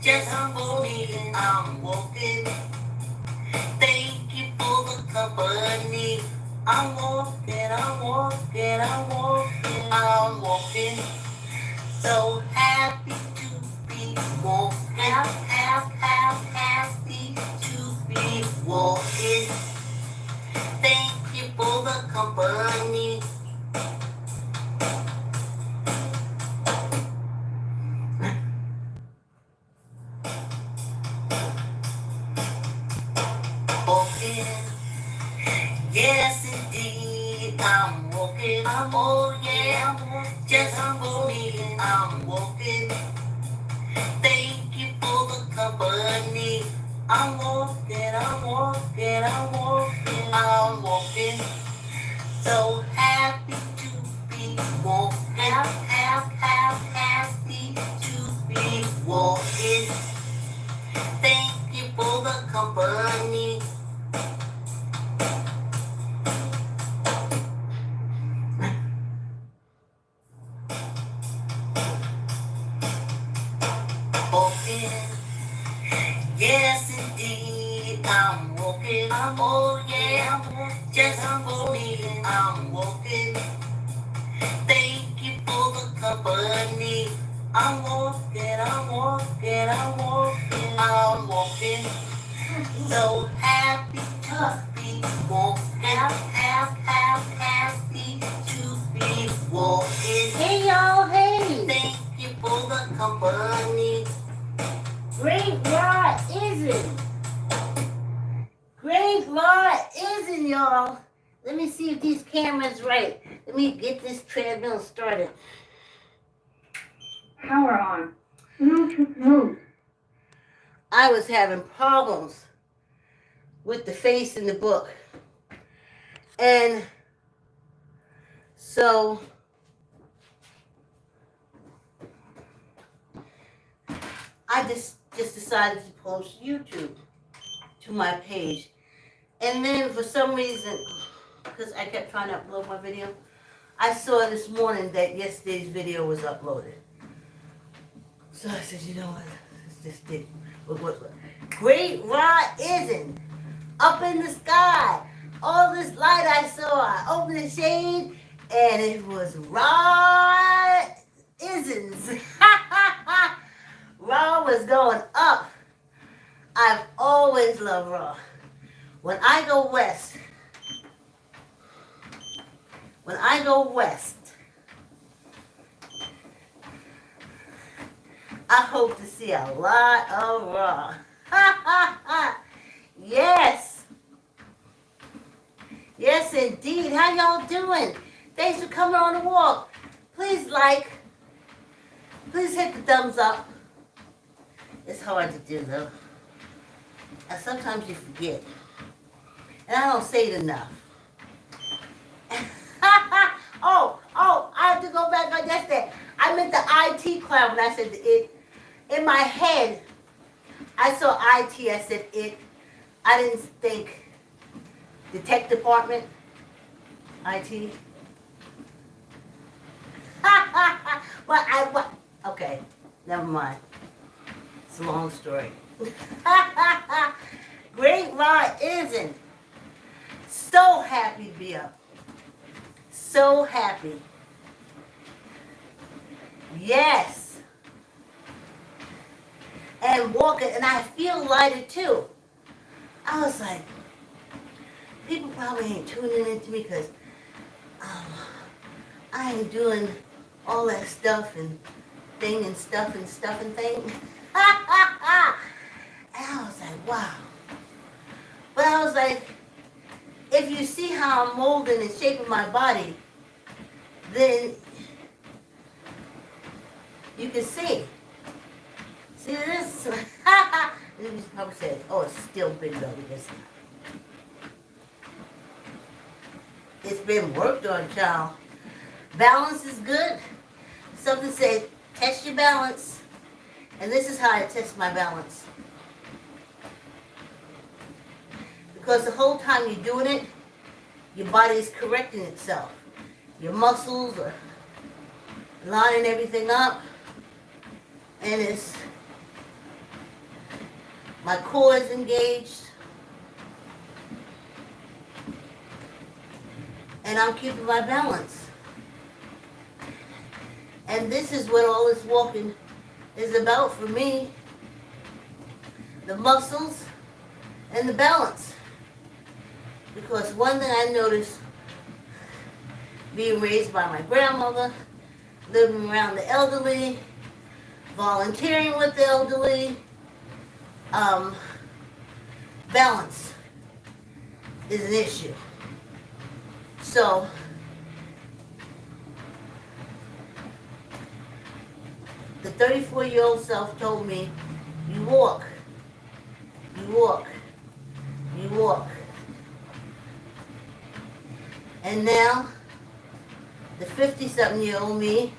just for me, I'm walking. Thank you for the company. I'm walking, I'm walking, I'm walking, I'm walking. So happy to be walking, happy to be walking. Thank you for the company. Walking, yes indeed, I'm walking. Oh yeah, just for me, I'm walking. Thank you for the company. I'm walking, I'm walking, I'm walking, I'm walking. So happy to be walking, happy to be walking. Thank you for the company. Walking, yes indeed, I'm walking. Oh yeah, just for me, I'm walking. Thank you for the company. I'm walking, I'm walking, I'm walking, I'm walking. So happy to be walking, happy to be walking. Hey y'all, hey! Thank you for the company. Great Rod isn't. Great Rod isn't, y'all. Let me see if these cameras right. Let me get this treadmill started. Power on. Bluetooth mode. I was having problems with the face in the book. And so I just decided to post YouTube to my page. And then for some reason, because I kept trying to upload my video, I saw this morning that yesterday's video was uploaded. So I said, you know what, let's just get what Great Rod isn't up in the sky. All this light I saw, I opened the shade, and it was Rod isn't. Raw was going up. I've always loved Raw. When I go west, I hope to see a lot of Raw. Yes. Yes, indeed. How y'all doing? Thanks for coming on the walk. Please like. Please hit the thumbs up. It's hard to do, though. And sometimes you forget. And I don't say it enough. I have to go back on yesterday. I meant the IT cloud when I said it. In my head, I saw IT, I said it. I didn't think the tech department, IT. Okay, never mind. It's a long story. Great Rod isn't. So happy to be up. So happy. Yes. And walking, and I feel lighter too. I was like, people probably ain't tuning into me because I ain't doing all that stuff and thing and stuff and thing. And I was like, wow. But I was like, if you see how I'm molding and shaping my body, then you can see. See this? You probably said, oh, it's still big though, because it's been worked on, child. Balance is good. Something said, test your balance. And this is how I test my balance. Because the whole time you're doing it, your body is correcting itself. Your muscles are lining everything up. And it's My core is engaged. And I'm keeping my balance. And this is what all this walking is about for me. The muscles and the balance. Because one thing I noticed, being raised by my grandmother, living around the elderly, volunteering with the elderly, balance is an issue. So, the 34-year-old self told me, you walk, you walk, you walk. And now, the 50-something-year-old me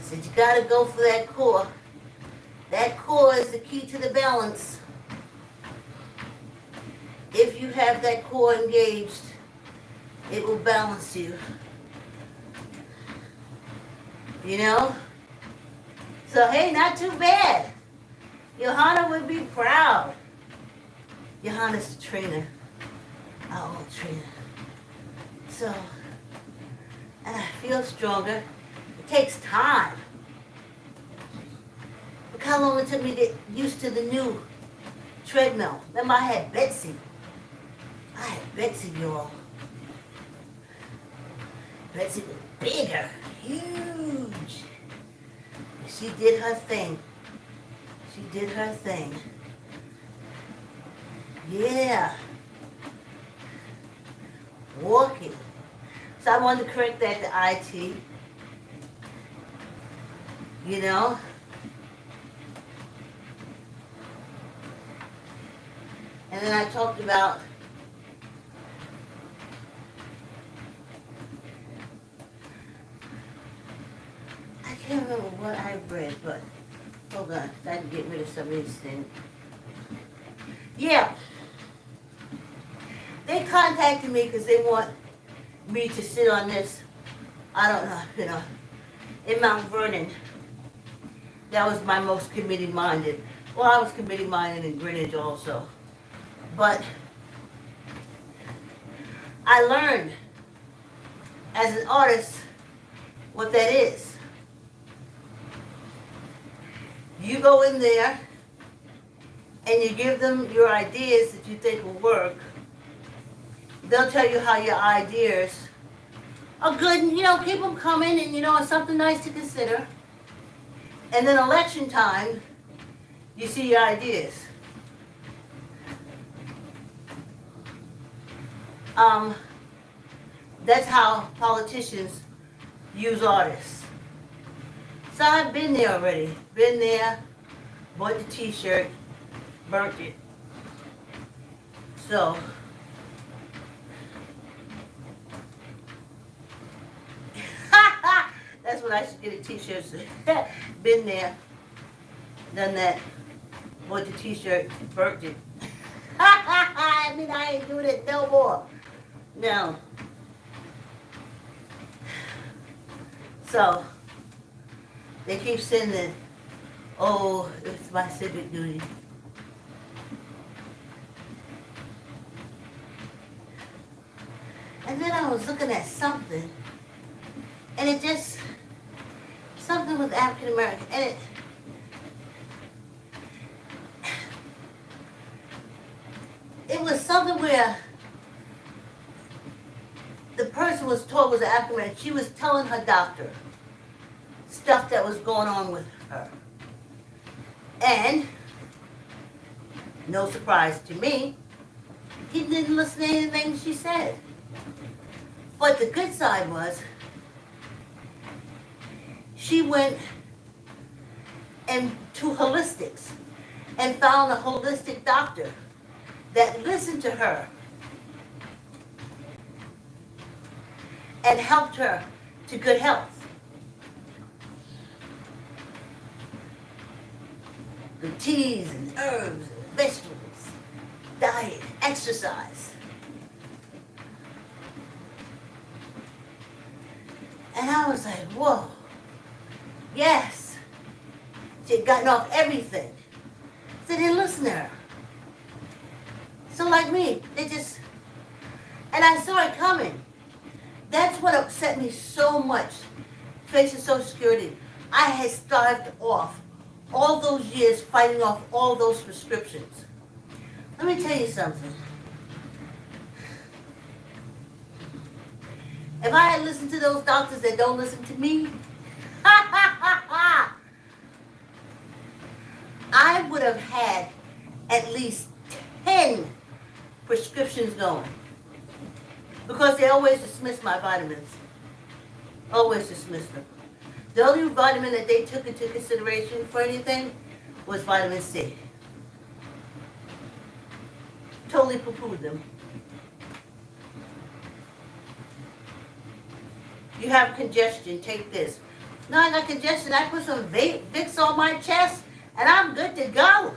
said, you gotta go for that core. That core is the key to the balance. If you have that core engaged, it will balance you. You know? So, hey, not too bad. Johanna would be proud. Johanna's the trainer, our old trainer. So, and I feel stronger. It takes time. Look how long it took me to get used to the new treadmill. Remember, I had Betsy. Y'all. Betsy was bigger, huge. She did her thing. She did her thing. Yeah. Walking. So I wanted to correct that to IT. You know? And then I talked about I can't remember what I read, but hold on, I can get rid of some of these things. Yeah. They contacted me because they want me to sit on this, I don't know, you know, in Mount Vernon. That was my most committee-minded. Well, I was committee-minded in Greenwich also. But I learned as an artist what that is. You go in there and you give them your ideas that you think will work. They'll tell you how your ideas are good, and, you know, keep them coming, and, you know, it's something nice to consider. And then election time, you see your ideas. That's how politicians use artists. So I've been there already. Been there, bought the t-shirt, burnt it. So, that's what I should get a t-shirt. Been there, done that, bought the t-shirt, burnt it. I mean, I ain't doing it no more. No. So, they keep sending, oh, it's my civic duty. And then I was looking at something, and it just, something with African American, and it was something where the person was told was African American. She was telling her doctor stuff that was going on with her. And, no surprise to me, he didn't listen to anything she said. But the good side was, she went to holistics and found a holistic doctor that listened to her and helped her to good health. The teas and herbs and vegetables, diet, exercise. And I was like, whoa, yes. She had gotten off everything. So they didn't listen to her. So like me, they just, and I saw it coming. That's what upset me so much, facing Social Security. I had starved off all those years fighting off all those prescriptions. Let me tell you something. If I had listened to those doctors that don't listen to me, I would have had at least 10 prescriptions going. Because they always dismiss my vitamins. Always dismiss them. The only vitamin that they took into consideration for anything was vitamin C. Totally poo-pooed them. You have congestion, take this. No, I got congestion. I put some Vicks on my chest and I'm good to go.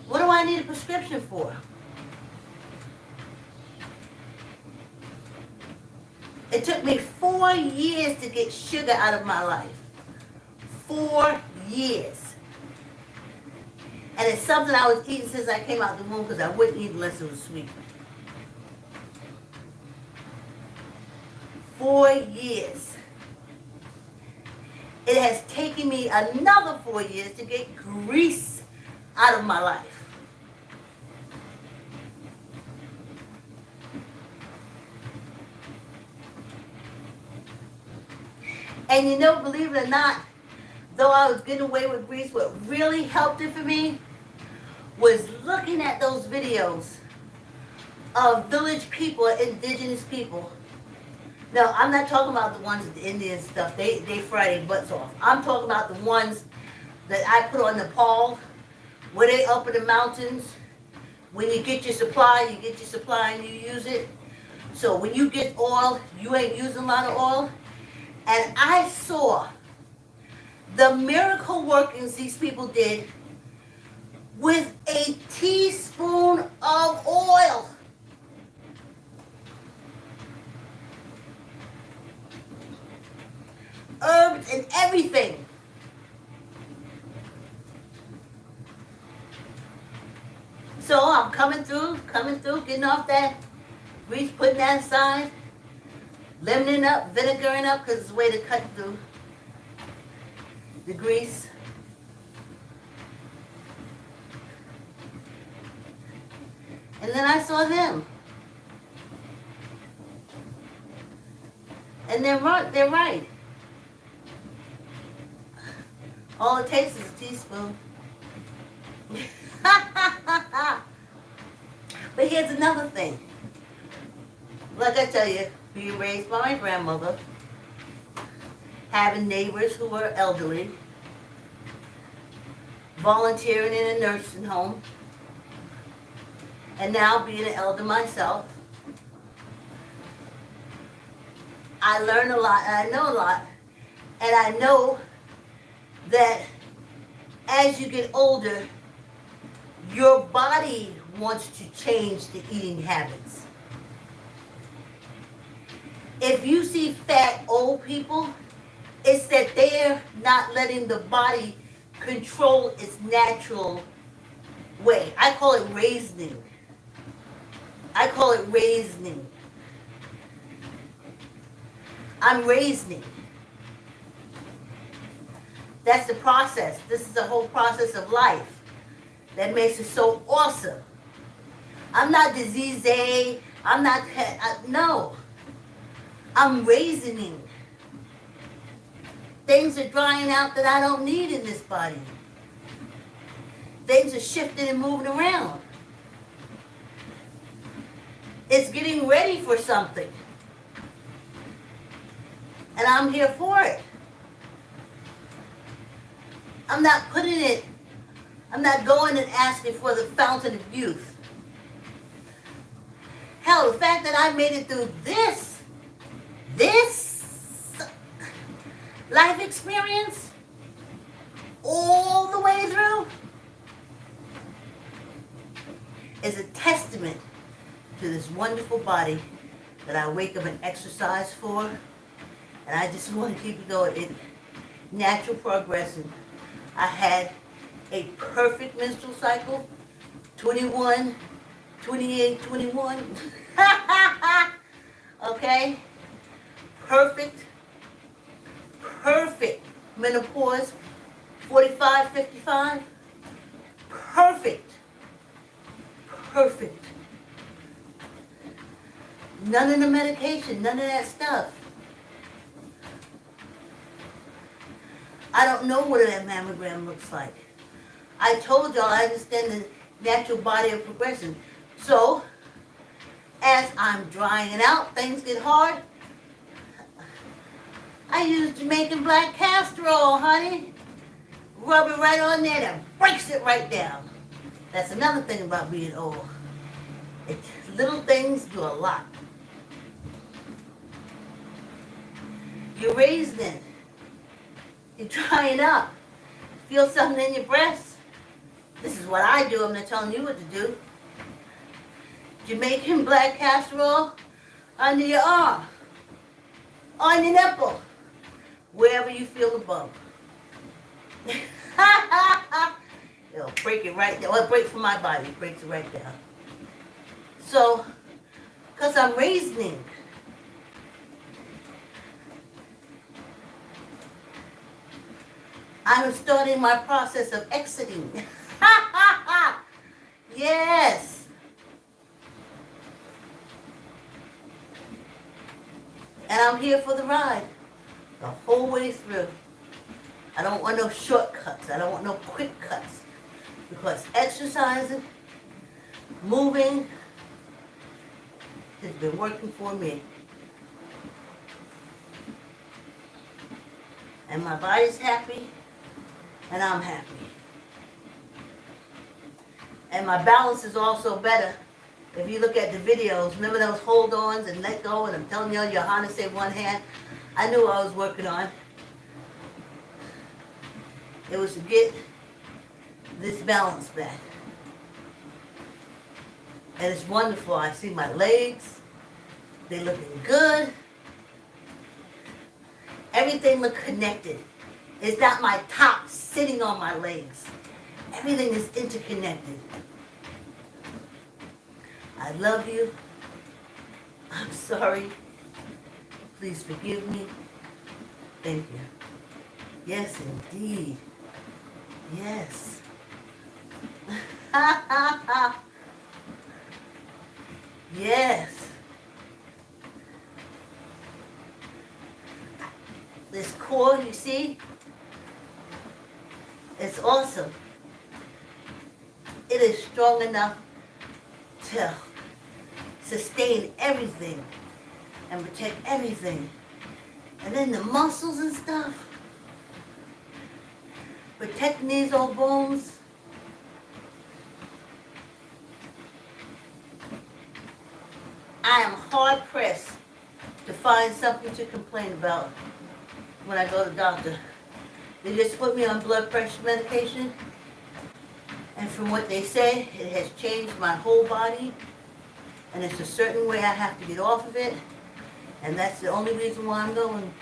What do I need a prescription for? It took me 4 years to get sugar out of my life. 4 years. And it's something I was eating since I came out the womb because I wouldn't eat unless it was sweet. 4 years. It has taken me another 4 years to get grease out of my life. And you know, believe it or not, though I was getting away with grease, what really helped it for me was looking at those videos of village people, indigenous people. No, I'm not talking about the ones with the Indian stuff. They fry their butts off. I'm talking about the ones that I put on Nepal, where they up in the mountains. When you get your supply and you use it. So when you get oil, you ain't using a lot of oil. And I saw the miracle workings these people did with a teaspoon of oil. Herbs and everything. So I'm coming through, getting off that grease, putting that aside, lemoning up, vinegaring up, because it's a way to cut through the grease. And then I saw them. And they're right. All it takes is a teaspoon. But here's another thing. Like I tell you, being raised by my grandmother, having neighbors who were elderly, volunteering in a nursing home, and now being an elder myself, I learn a lot and I know a lot. And I know that as you get older, your body wants to change the eating habits. If you see fat old people, it's that they're not letting the body control its natural way. I call it raisening. I'm raisening. That's the process. This is the whole process of life that makes it so awesome. I'm not diseased. No. I'm raisening. Things are drying out that I don't need in this body. Things are shifting and moving around. It's getting ready for something. And I'm here for it. I'm not going and asking for the fountain of youth. Hell, the fact that I made it through this life experience all the way through is a testament to this wonderful body that I wake up and exercise for. And I just want to keep it going in natural progression. I had a perfect menstrual cycle, 21, 28, 21. Okay? Perfect, perfect menopause, 45, 55. Perfect, perfect. None of the medication, none of that stuff. I don't know what that mammogram looks like. I told y'all I understand the natural body of progression. So, as I'm drying it out, things get hard. I use Jamaican black castor oil, honey. Rub it right on there and breaks it right down. That's another thing about being old. Little things do a lot. You're raised in. You're drying up. Feel something in your breast? This is what I do. I'm not telling you what to do. Jamaican black castor oil under your arm, on your nipple, wherever you feel the bump. It'll break it right down. Well, it breaks from my body. It breaks it right down. So, because I'm raising, I'm starting my process of exiting. Yes. And I'm here for the ride the whole way through. I don't want no shortcuts. I don't want no quick cuts. Because exercising, moving, has been working for me. And my body's happy, and I'm happy. And my balance is also better. If you look at the videos, remember those hold-ons and let go, and I'm telling you, your harness in one hand? I knew what I was working on. It was to get this balance back. And it's wonderful. I see my legs. They're looking good. Everything look connected. It's not my top sitting on my legs. Everything is interconnected. I love you. I'm sorry. Please forgive me. Thank you. Yes, indeed. Yes. Yes. This core, you see? It's awesome. It is strong enough to sustain everything and protect everything. And then the muscles and stuff, protecting these old bones. I am hard pressed to find something to complain about when I go to the doctor. They just put me on blood pressure medication, and from what they say, it has changed my whole body, and it's a certain way I have to get off of it, and that's the only reason why I'm going.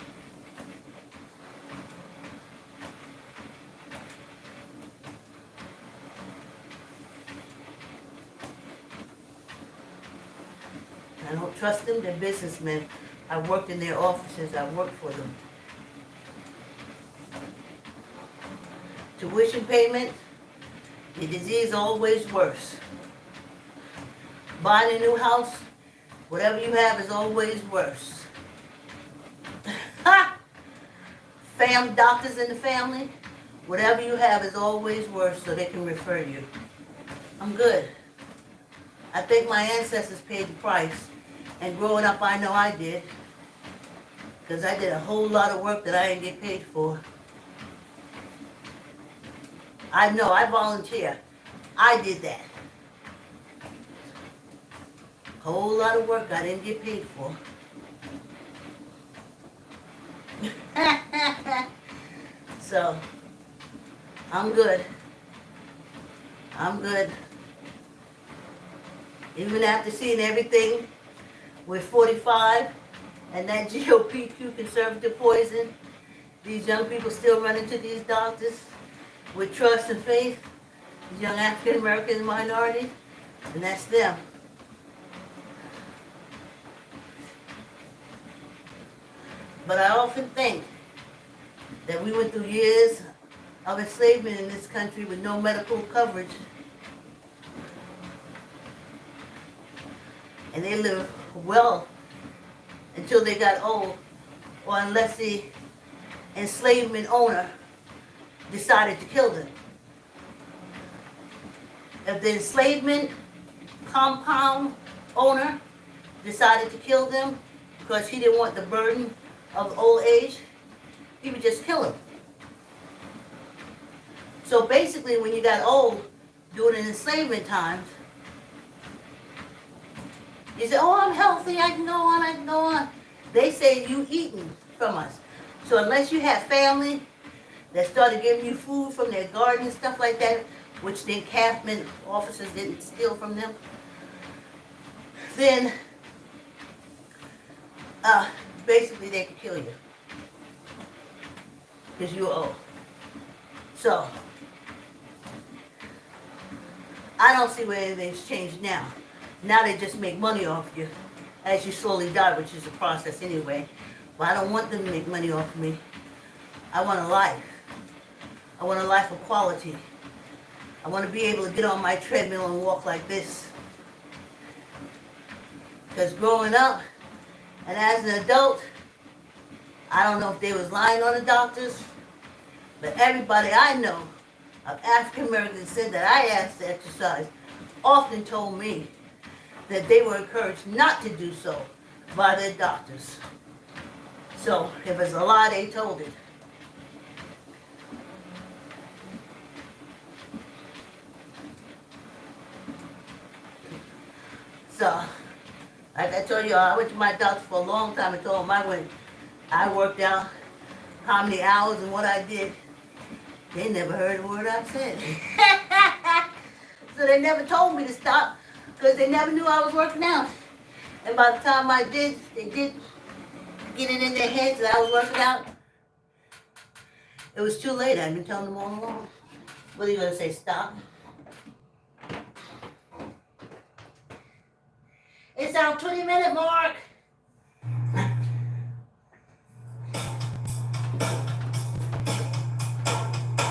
I don't trust them, they're businessmen. I worked in their offices, I worked for them. Tuition payment, your disease always worse. Buying a new house, whatever you have is always worse. Doctors in the family, whatever you have is always worse, so they can refer you. I'm good. I think my ancestors paid the price, and growing up I know I did, because I did a whole lot of work that I didn't get paid for. I know, I volunteer. I did that. Whole lot of work I didn't get paid for. So, I'm good. I'm good. Even after seeing everything with 45 and that GOPQ conservative poison, these young people still running to these doctors with trust and faith, these young African American minorities, and that's them. But I often think that we went through years of enslavement in this country with no medical coverage. And they lived well until they got old, or unless the enslavement owner decided to kill them. If the enslavement compound owner decided to kill them because he didn't want the burden of old age, he would just kill him. So basically, when you got old during the enslavement times, you say, oh, I'm healthy, I can go on, I can go on. They say you eating from us. So unless you have family that started giving you food from their garden and stuff like that, which the encampment officers didn't steal from them, then basically they could kill you because you're old. So I don't see where anything's changed now. Now they just make money off you as you slowly die, which is a process anyway. But I don't want them to make money off of me. I want a life. I want a life of quality. I want to be able to get on my treadmill and walk like this. Because growing up, and as an adult, I don't know if they was lying on the doctors, but everybody I know of African American descent that I asked to exercise often told me that they were encouraged not to do so by their doctors. So if it's a lie, they told it. So, like I told you, I went to my doctor for a long time. I told him I worked out how many hours and what I did. They never heard a word I said. So they never told me to stop because they never knew I was working out. And by the time I did, they did get it in their heads that I was working out. It was too late. I've been telling them all along. What are you going to say, stop? It's our 20-minute mark.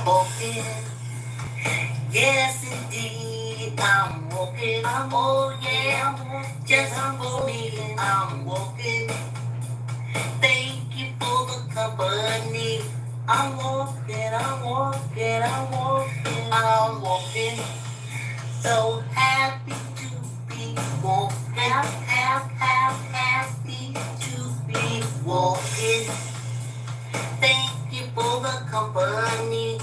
Walking, yes indeed, I'm walking. Oh yeah, just for me, I'm walking. Thank you for the company. I'm walking, I'm walking, I'm walking, I'm walking. So happy to be walking, happy to be walking. Thank you for the company.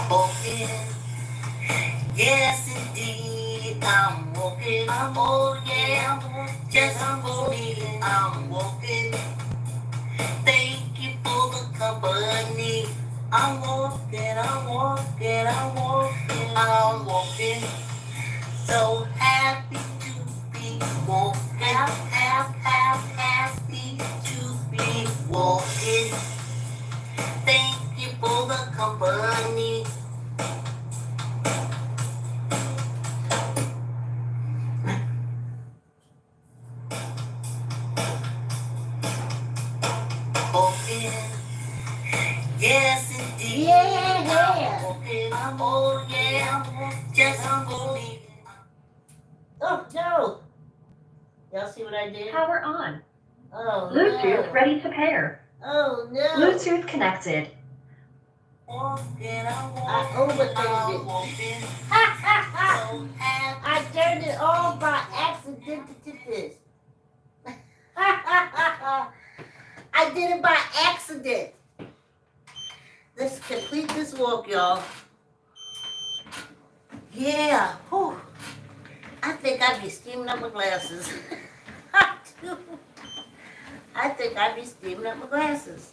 Walking, yes indeed, I'm walking. Oh yeah, just for me, I'm walking. Thank you for the company. I'm walking, I'm walking, I'm walking, I'm walking. So happy to be walking, happy to be walking. Thank you for the company. Walking, yes indeed. Yeah. Walking, oh yeah, just for me. Oh no! Y'all see what I did? Power on. Oh Bluetooth no! ready to pair. Oh no! Bluetooth connected. I overturned it. I turned it off by accident. I did it by accident. Let's complete this walk, y'all. Yeah. Whew. I think I'd be steaming up my glasses. I do. I think I'd be steaming up my glasses.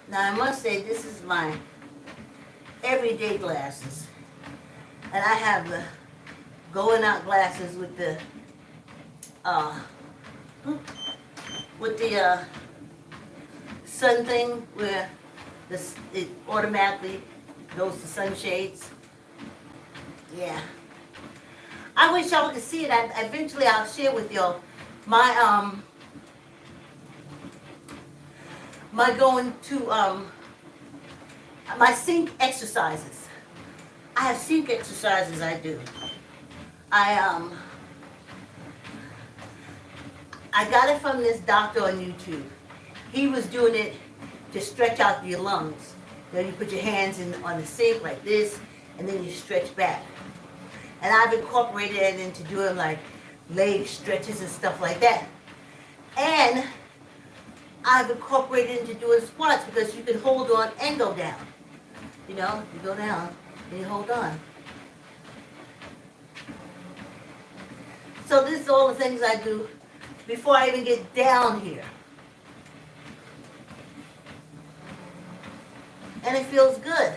Now I must say this is my everyday glasses. And I have the going out glasses with the uh, sun thing where it automatically goes to sunshades. Yeah. I wish y'all could see it. Eventually I'll share with y'all my my going to my sync exercises. I have sync exercises I do. I got it from this doctor on YouTube. He was doing it to stretch out your lungs. You know, you put your hands on the sink like this, and then you stretch back. And I've incorporated it into doing like leg stretches and stuff like that. And I've incorporated into doing squats because you can hold on and go down. You know, you go down and you hold on. So this is all the things I do before I even get down here. And it feels good.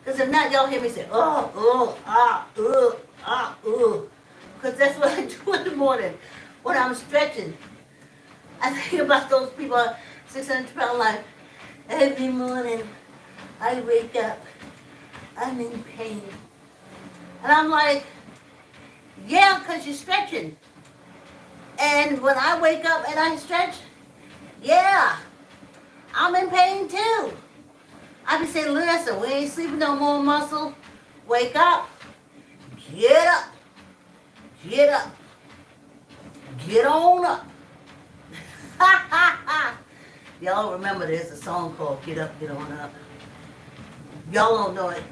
Because if not, y'all hear me say, because that's what I do in the morning when I'm stretching. I think about those people, 600-pound life. Every morning I wake up, I'm in pain. And I'm like, yeah, because you're stretching. And when I wake up and I stretch, yeah, I'm in pain too. I be saying, listen, we ain't sleeping no more, muscle. Wake up. Get up. Get up. Get on up. Y'all remember there's a song called Get Up, Get On Up. Y'all don't know it,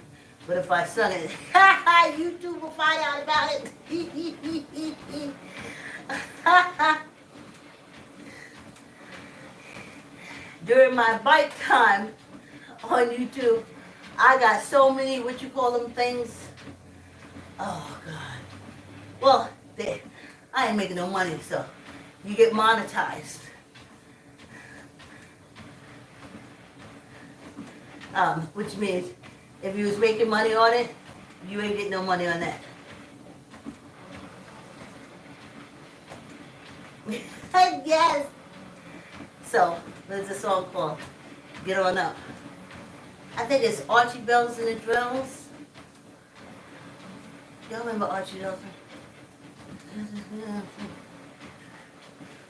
but if I sung it, YouTube will find out about it. During my bike time on YouTube, I got so many, what you call them things? Oh, God. Well, I ain't making no money, so you get monetized. Which means if you was making money on it, you ain't getting no money on that. Yes. So, there's a song called Get On Up. I think it's Archie Bells and the Drells. Y'all remember Archie Bells?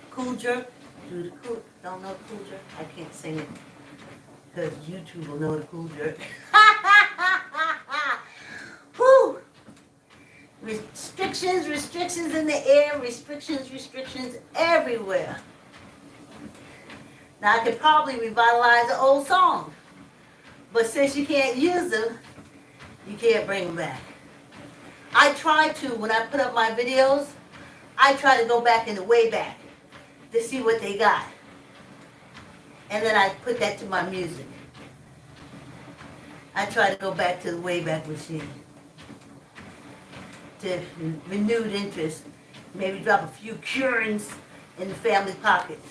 Cool Jerk. Don't know Cool Jerk? I can't sing it. Because YouTube will know the Cool Jerk. Whew! Restrictions in the air, restrictions everywhere. Now I could probably revitalize an old song. But since you can't use them, you can't bring them back. I try to, when I put up my videos, I try to go back in the way back to see what they got. And then I put that to my music. I try to go back to the Wayback Machine. To renewed interest. Maybe drop a few currents in the family pockets.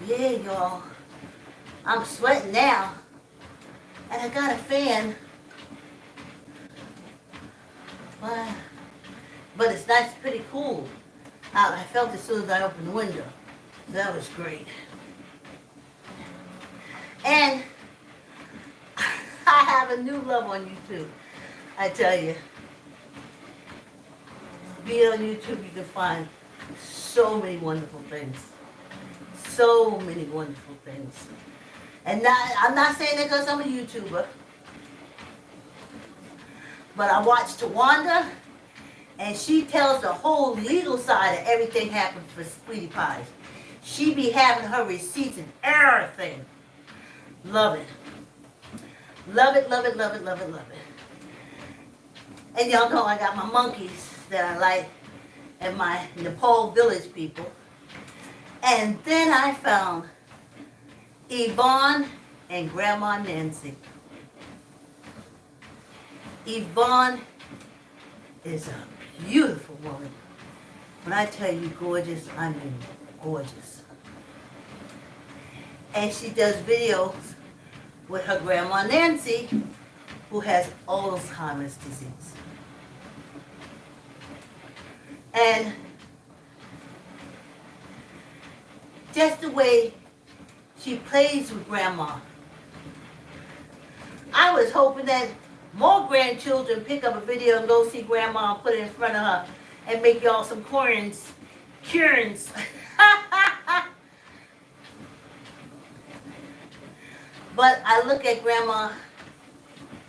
Yeah, y'all. I'm sweating now. And I got a fan. But it's nice, pretty cool. I felt it as soon as I opened the window. That was great. And I have a new love on YouTube. I tell you. Being on YouTube, you can find so many wonderful things. So many wonderful things. And I'm not saying that because I'm a YouTuber. But I watch Tawanda, and she tells the whole legal side of everything happened for Sweetie Pies. She be having her receipts and everything. Love it. Love it, love it, love it, love it, love it. And y'all know I got my monkeys that I like and my Nepal village people. And then I found Yvonne and Grandma Nancy. Yvonne is a beautiful woman. When I tell you gorgeous, I mean gorgeous. And she does videos with her grandma Nancy, who has Alzheimer's disease. And just the way she plays with grandma, I was hoping that more grandchildren pick up a video and go see grandma and put it in front of her and make y'all some corns. But I look at Grandma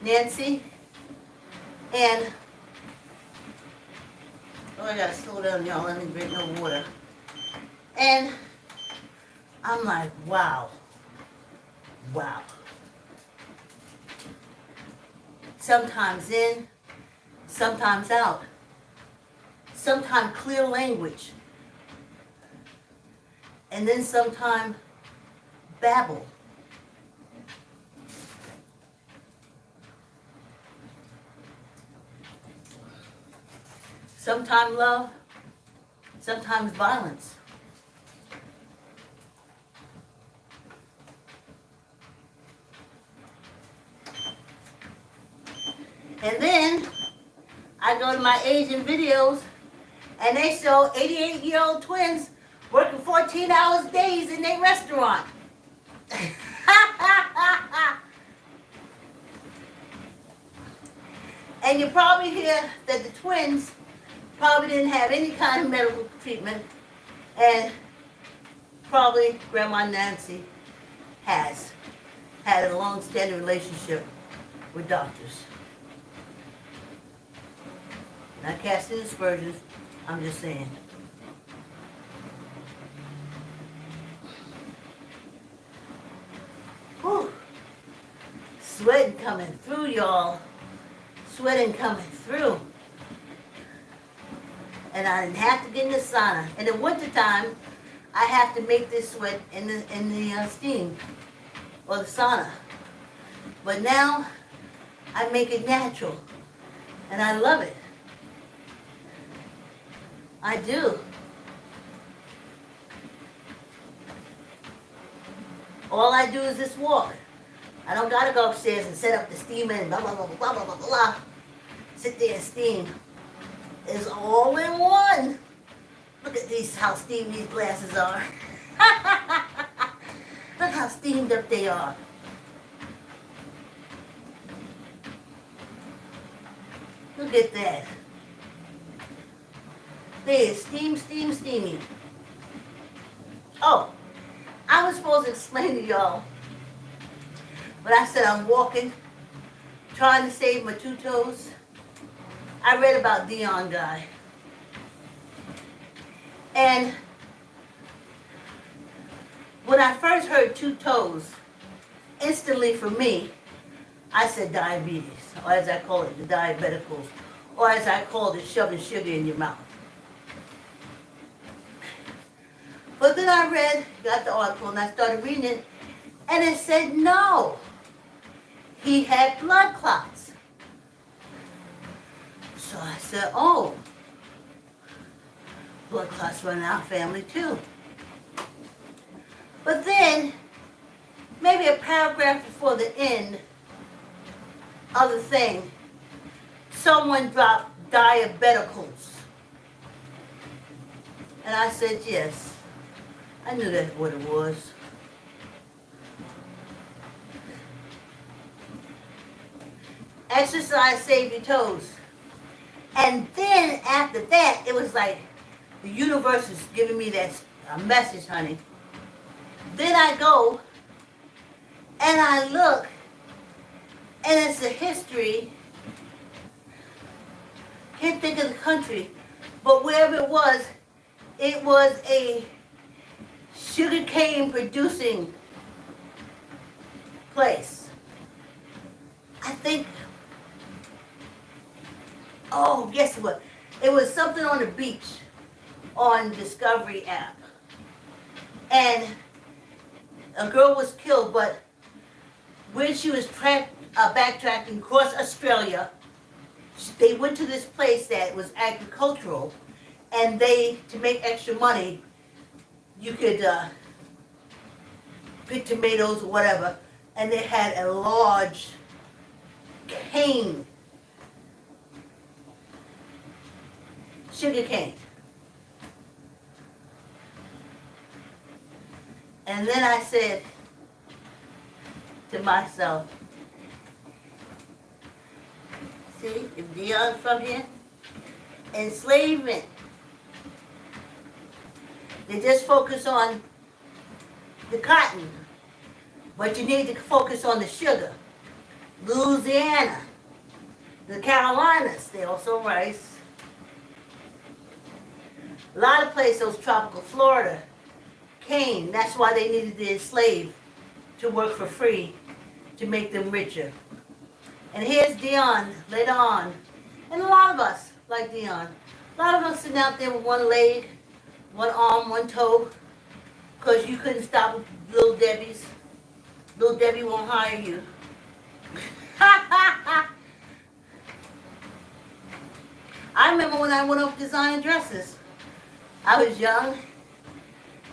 Nancy and, oh, I gotta slow down, y'all. Let me drink no water. And I'm like, wow. Sometimes in, sometimes out. Sometimes clear language. And then sometimes babble. Sometimes love, sometimes violence. And then I go to my Asian videos and they show 88-year-old twins working 14 hours days in their restaurant. And you probably hear that the twins probably didn't have any kind of medical treatment, and probably Grandma Nancy has had a long-standing relationship with doctors. Not casting aspersions, I'm just saying. Whew. Sweating coming through, y'all. Sweating coming through. And I didn't have to get in the sauna. In the wintertime, I have to make this sweat in the steam or the sauna. But now, I make it natural. And I love it. I do. All I do is just walk. I don't gotta go upstairs and set up the steamer and blah, blah, blah, blah, blah, blah, blah. Sit there and steam. It's all in one. Look at these, how steamed these glasses are. Look how steamed up they are. Look at that. They are steamy. Oh, I was supposed to explain to y'all, but I said I'm walking, trying to save my two toes. I read about Dion guy. And when I first heard two toes, instantly for me, I said diabetes, or as I call it, the diabeticals, or as I called it, shoving sugar in your mouth. But then I got the article, and I started reading it, and it said no. He had blood clots. So I said, oh, blood clots run in our family too. But then, maybe a paragraph before the end of the thing, someone dropped diabeticals. And I said, yes, I knew that's what it was. Exercise, save your toes. And then after that, it was like the universe is giving me that message, honey. Then I go and I look, and it's a history. Can't think of the country, but wherever it was a sugarcane producing place. I think. Oh, guess what? It was something on the beach on Discovery app. And a girl was killed, but when she was backtracking across Australia, they went to this place that was agricultural, and to make extra money, you could pick tomatoes or whatever. and they had a large cane, sugar cane. And then I said to myself, see, if Dion's from here, enslavement. They just focus on the cotton, but you need to focus on the sugar. Louisiana, the Carolinas, they also rice. A lot of places, tropical Florida, cane. That's why they needed to enslave to work for free to make them richer. And here's Dion later on, and a lot of us like Dion. A lot of us sitting out there with one leg, one arm, one toe, because you couldn't stop Little Debbie's. Little Debbie won't hire you. I remember when I went off designing dresses. I was young.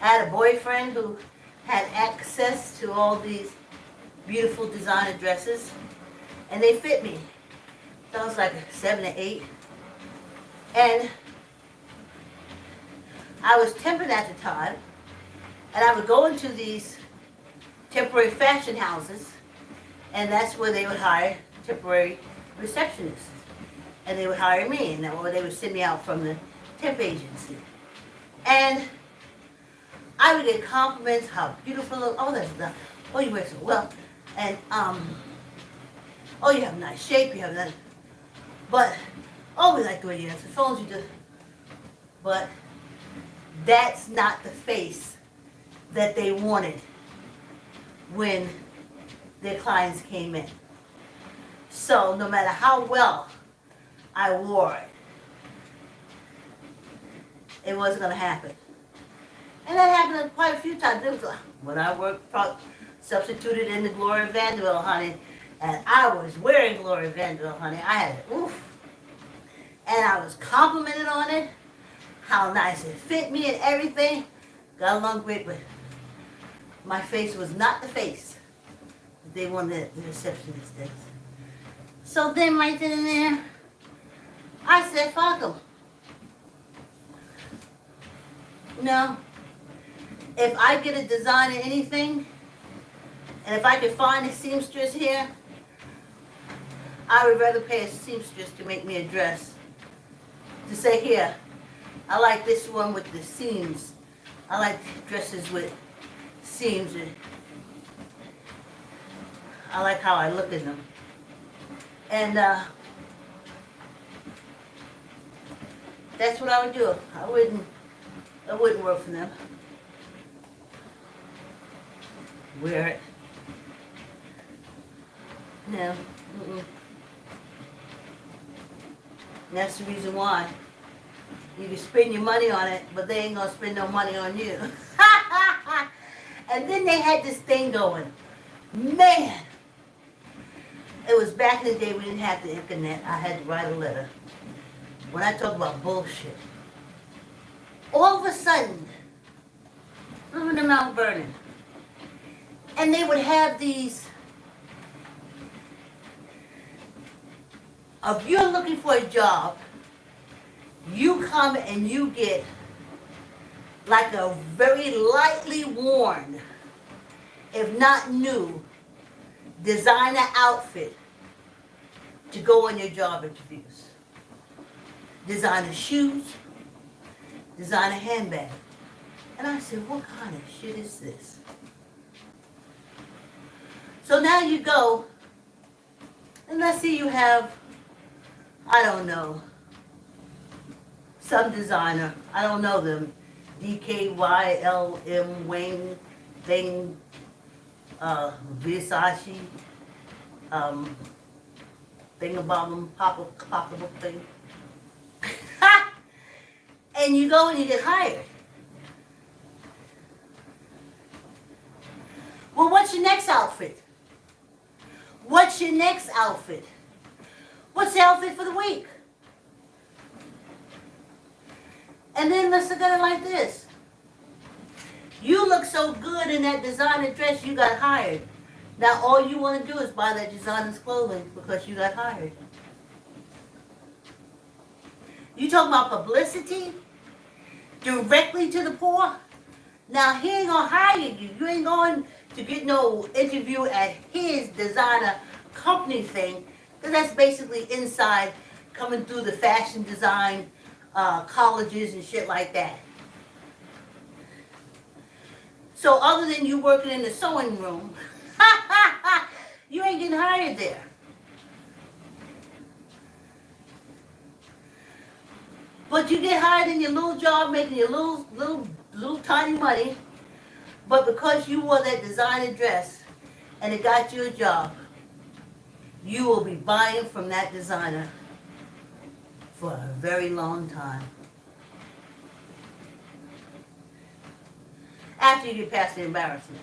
I had a boyfriend who had access to all these beautiful designer dresses, and they fit me. I was like 7 or 8. And I was temping at the time, and I would go into these temporary fashion houses, and that's where they would hire temporary receptionists. And they would hire me, and or they would send me out from the temp agency. And I would get compliments, how beautiful, oh, that's the, oh, you wear so well, and oh, you have a nice shape, you have a nice, but, oh, we like the way you answer phones, you do, but that's not the face that they wanted when their clients came in. So no matter how well I wore it, it wasn't going to happen. And that happened quite a few times. It was like, when I worked, substituted in the Gloria Vanderbilt, honey, and I was wearing Gloria Vanderbilt, honey. I had it, oof. And I was complimented on it, how nice it fit me and everything. Got along great, but my face was not the face that they wanted the receptionist days. So then right then and there, I said, fuck them. No. If I get a design in anything, and if I can find a seamstress here, I would rather pay a seamstress to make me a dress. To say, here, I like this one with the seams. I like dresses with seams. I like how I look in them. And that's what I would do. I wouldn't work for them. Wear it. No. Mm-mm. That's the reason why. You can spend your money on it, but they ain't gonna spend no money on you. And then they had this thing going. Man! It was back in the day we didn't have the internet. I had to write a letter. When I talk about bullshit. All of a sudden, living in Mount Vernon, and they would have these, if you're looking for a job, you come and you get like a very lightly worn, if not new, designer outfit to go on your job interviews. Designer shoes, designer handbag. And I said, what kind of shit is this? So now you go, and let's say you have, I don't know, some designer, I don't know them, DKYLM Wayne thing, Versace, thingabobum, pocketbook thing. And you go and you get hired. Well, what's your next outfit? What's your next outfit? What's the outfit for the week? And then let's look at it like this. You look so good in that designer dress, you got hired. Now all you want to do is buy that designer's clothing because you got hired. You talking about publicity directly to the poor? Now he ain't gonna hire you. You ain't going to get no interview at his designer company thing, because that's basically inside coming through the fashion design colleges and shit like that. So other than you working in the sewing room, you ain't getting hired there. But you get hired in your little job, making your little tiny money. But because you wore that designer dress and it got you a job, you will be buying from that designer for a very long time. After you get past the embarrassment.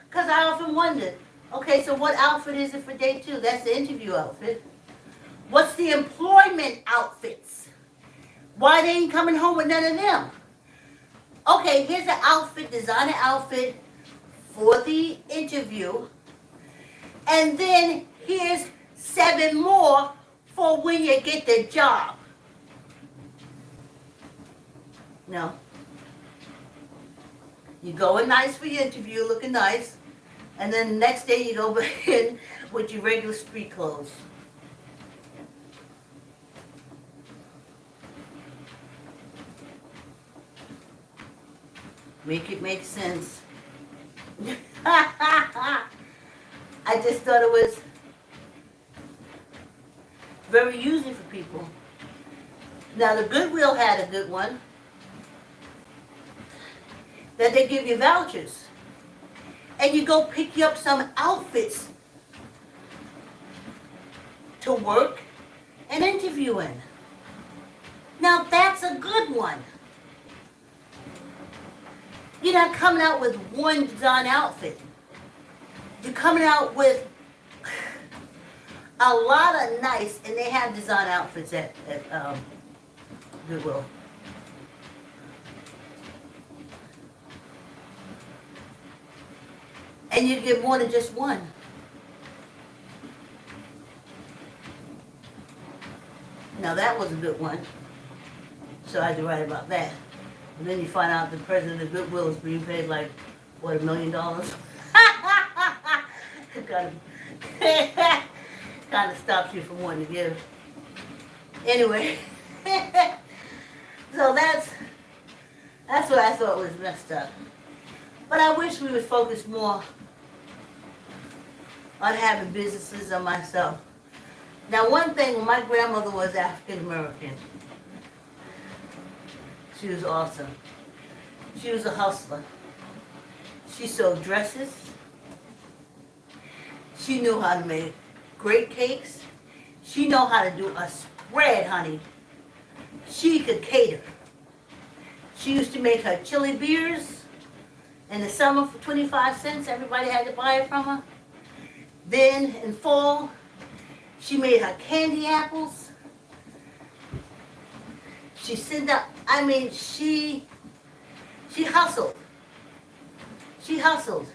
Because I often wondered, okay, so what outfit is it for day 2? That's the interview outfit. What's the employment outfits? Why they ain't coming home with none of them? Okay, here's an outfit, designer outfit for the interview. And then here's 7 more for when you get the job. No. You go in nice for your interview, looking nice. And then the next day you go back in with your regular street clothes. Make it make sense. I just thought it was very useful for people. Now the Goodwill had a good one, that they give you vouchers. And you go pick you up some outfits to work and interview in. Now that's a good one. You're not coming out with one design outfit. You're coming out with a lot of nice, and they have design outfits at Goodwill. And you get more than just one. Now that was a good one. So I had to write about that. And then you find out the president of Goodwill is being paid like, what, $1 million? Kind of stops you from wanting to give. Anyway, so that's what I thought was messed up. But I wish we would focus more on having businesses on myself. Now one thing, when my grandmother was African American, she was awesome. She was a hustler. She sewed dresses. She knew how to make great cakes. She knew how to do a spread, honey. She could cater. She used to make her chili beers in the summer for 25 cents. Everybody had to buy it from her. Then in fall, she made her candy apples. She sent out, I mean, she hustled. She hustled.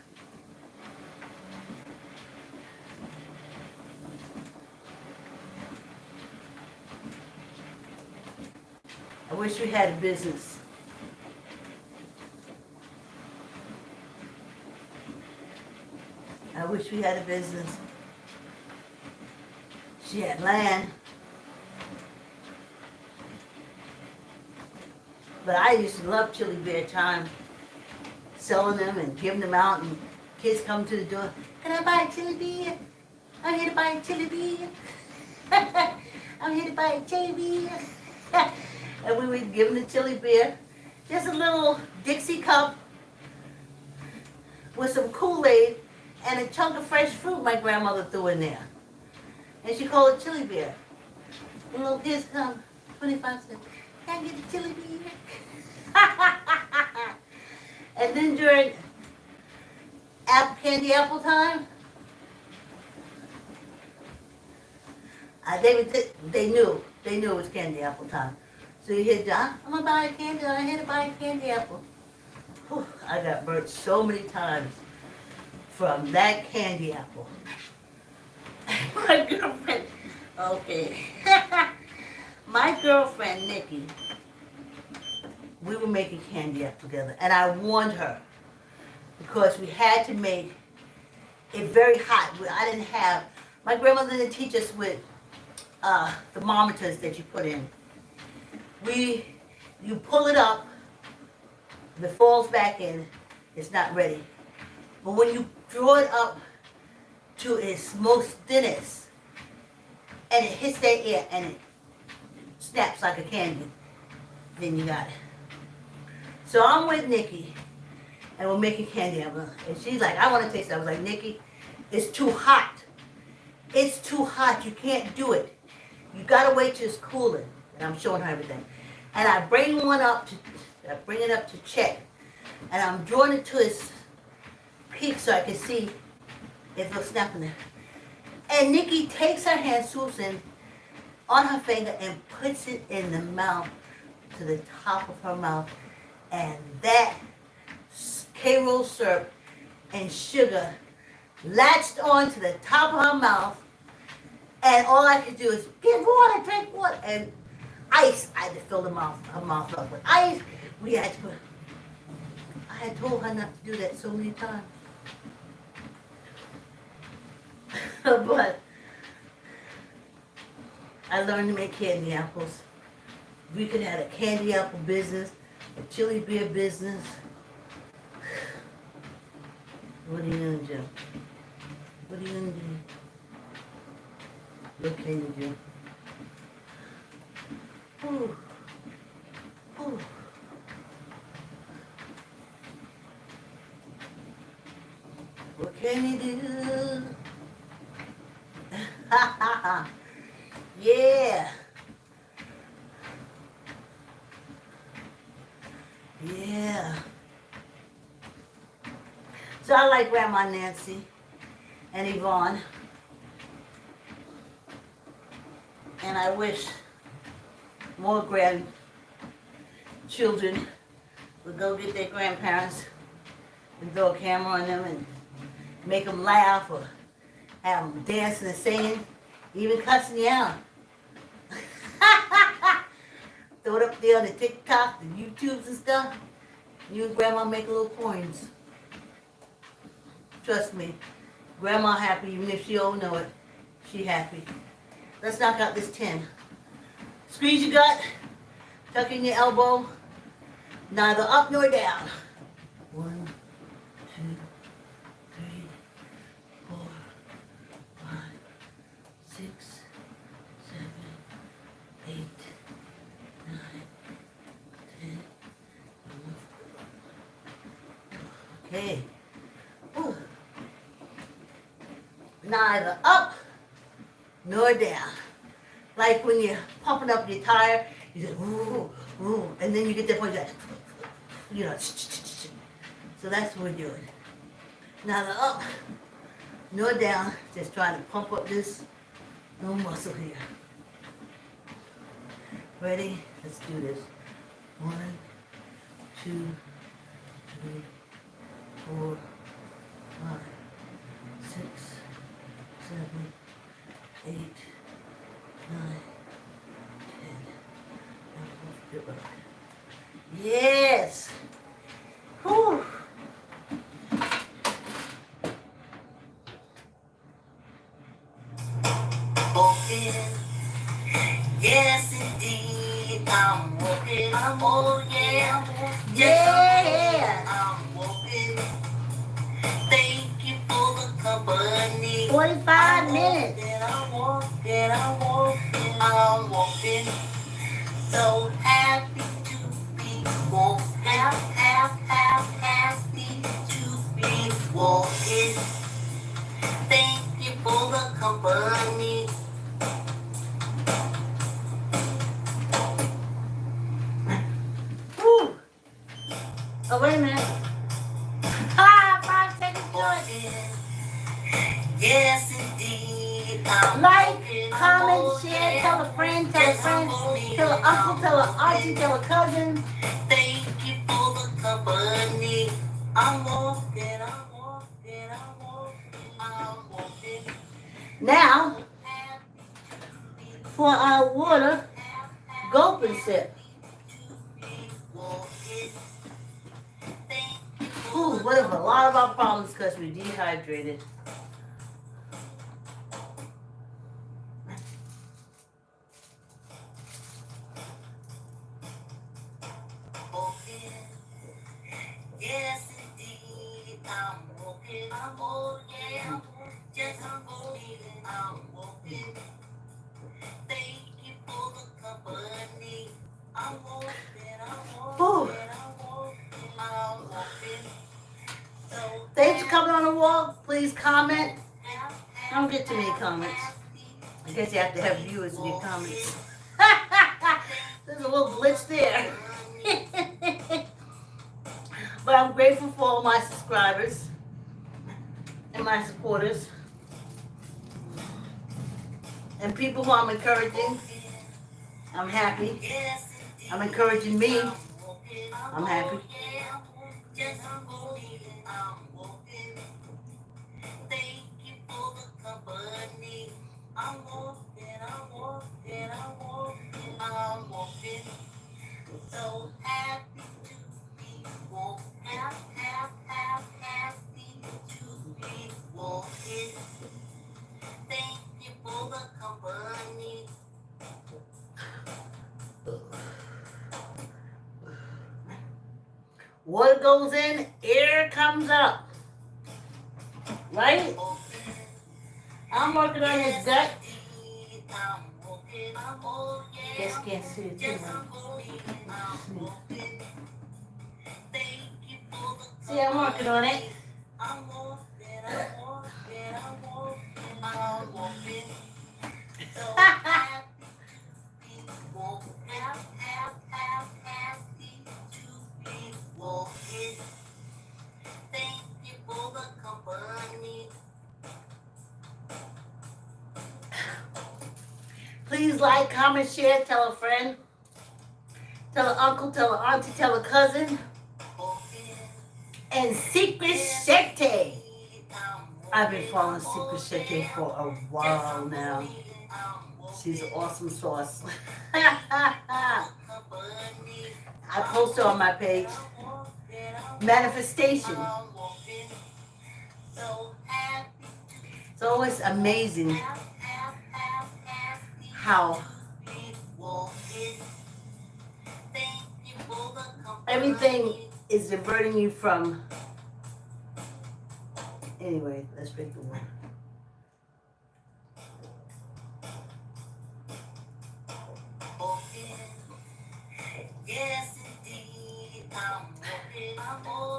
I wish we had a business. I wish we had a business. She had land. But I used to love chili beer time, selling them and giving them out, and kids come to the door, can I buy a chili beer? I'm here to buy a chili beer. I'm here to buy a chili beer. And we would give them the chili beer, just a little Dixie cup with some Kool-Aid and a chunk of fresh fruit my grandmother threw in there. And she called it chili beer. And little kids come, 25 cents. Can I get the chili beer? And then during candy apple time, they knew it was candy apple time. So you hear, John, I'm gonna buy a candy. I'm here to buy a candy apple. Whew, I got burnt so many times from that candy apple. My girlfriend, okay. My girlfriend, Nikki, we were making candy apple together, and I warned her because we had to make it very hot. I didn't have, my grandmother didn't teach us with thermometers that you put in. You pull it up, if it falls back in, it's not ready. But when you draw it up to its most thinnest, and it hits that air and it snaps like a candy, then you got it. So I'm with Nikki, and we're making candy apple, and she's like, I want to taste it. I was like, Nikki, it's too hot. It's too hot. You can't do it. You gotta wait till it's cooling. And I'm showing her everything. And I bring it up to check, and I'm drawing it to its peak so I can see if it'll snap in there. And Nikki takes her hand, swoops in on her finger, and puts it in the mouth, to the top of her mouth, and that K-roll syrup and sugar latched on to the top of her mouth, and all I could do is get water, drink water, and ice. I had to fill her mouth up with ice. I had told her not to do that so many times. But I learned to make candy apples. We could have a candy apple business, a chili beer business. What are you gonna do? What are you gonna do? What can you do? Ooh. Ooh. What can you do? Ha ha ha. Yeah. Yeah. So I like Grandma Nancy and Yvonne. And I wish more grandchildren would go get their grandparents and throw a camera on them and make them laugh or have them dancing and singing, even cussing you out. Throw it up there on the TikTok, the YouTubes and stuff. You and Grandma make little coins. Trust me, Grandma happy, even if she don't know it, she happy. Let's knock out this 10. Squeeze your gut, tuck in your elbow, neither up nor down. 1, 2, 3, 4, 5, 6, 7, 8, 9, 10. Okay. Ooh. Neither up nor down. Like when you're pumping up your tire, you say, ooh, ooh, and then you get that point, you know, so that's what we're doing. Neither up nor down, just trying to pump up this little muscle here. Ready? Let's do this. 1, 2, 3, 4, 5, 6, 7, 8, 9, 10. Yes. Whew. Walking, yes indeed, I'm walking. Oh yeah, Yeah. I'm walking. Thank you for the company. 45 minutes. I'm walking. So happy to be walking. Happy to be walking. Thank you for the company. Whew. Oh, wait a minute. Ha! 5 seconds short. Yes, indeed. Like, comment, share, tell a friend, tell a friend, tell an uncle, tell an auntie, tell a cousin. Thank you for the company. I'm walking. Now, for our water, gulp and sip. Ooh, what if a lot of our problems because we're dehydrated. Yes, indeed, I'm walking, I'm walking, just I'm walking, I'm walking. Thank you for the company. I'm walking, I'm walking, I'm walking, I'm walking. So Thanks for coming on the walk. Please comment. I don't get too many comments. I guess you have to have viewers to get comments. There's a little glitch there. But I'm grateful for all my subscribers and my supporters and people who I'm encouraging. I'm happy. I'm encouraging me. I'm happy. Thank you for the company. I'm walking, I'm walking, I'm walking, I'm walking. So happy to be walking. Happy to be walking. Thank you for the company. Water goes in, air comes up. Right? I'm working on his gut. Guess can't see it too much. See, I'm working on it. Thank you for the company. Please like, comment, share, tell a friend, tell an uncle, tell an auntie, tell a cousin. And Secret Sete. I've been following Secret Sete for a while now. She's an awesome sauce. I post her on my page. Manifestation. It's always amazing how everything is diverting you from. Anyway, let's break the water.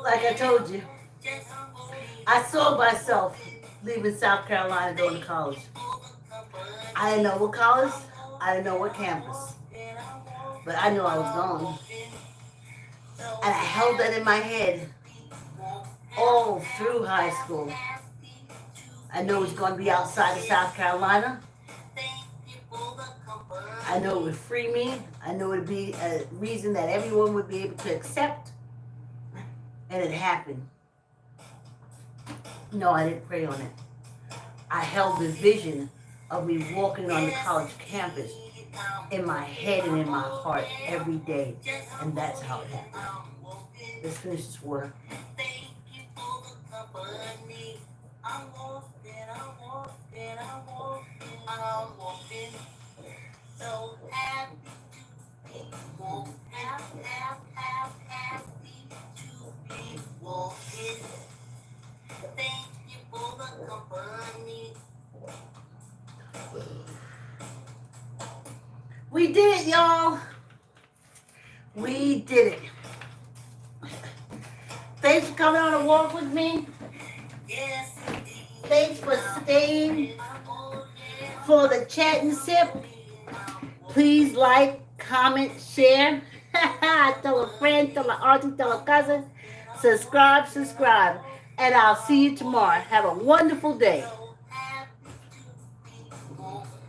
Like I told you, I saw myself leaving South Carolina going to college. I didn't know what college, I didn't know what campus, but I knew I was going. And I held that in my head all through high school. I knew it was going to be outside of South Carolina. I knew it would free me. I knew it would be a reason that everyone would be able to accept. And it happened. No, I didn't pray on it. I held the vision of me walking on the college campus in my head and in my heart every day. And that's how it happened. Let's finish this water. I'm walking. So happy to be walking. Happy to be walking. Thank you for the company. We did it, y'all. We did it. Thanks for coming on a walk with me. Yes, Thanks for staying for the chat and sip. Please like, comment, share. Tell a friend, tell an auntie, tell a cousin. Subscribe. And I'll see you tomorrow. Have a wonderful day. so happy to be walking.